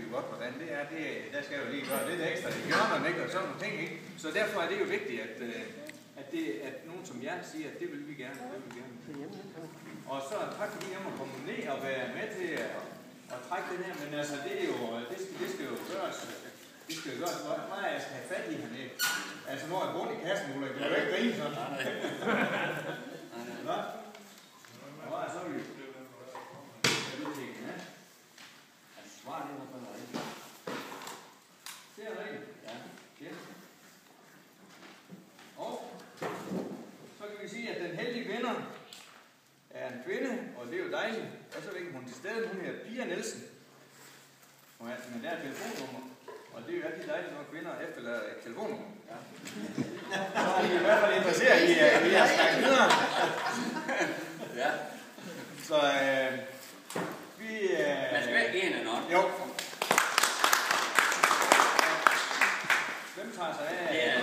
jo godt, hvordan det er. Der skal jo lige gøre lidt ekstra i hjørnerne, ikke? Og sådan nogle ting, ikke? Så derfor er det jo vigtigt, at nogen som jer siger, at det vil vi gerne, det vil vi gerne. Og så tak fordi jeg må komme ned og være med til at trække den her, men altså det er jo, det skal jo gøres. Det skal jo gøres. Hvor meget jeg skal have fat i hernede. Altså når jeg går i kassen, Ulla, det er jo ikke grine sådan. Nå? Nå, så er vi svar det noget for noget. Det er rigtigt. Ja. Og så kan vi sige, at den heldige vinder er en kvinde, og det er jo dejligt. Og så er hun til stede. Hun hedder Pia Nielsen. Og men der er et telefonnummer. Og det er jo altid dejligt, når kvinder efterlader et telefonnummer. Ja. Så er I i hvert fald interesseret i at snakke videre. Ja. Så vi... Man skal ikke en eller Jo. Hvem tager sig af?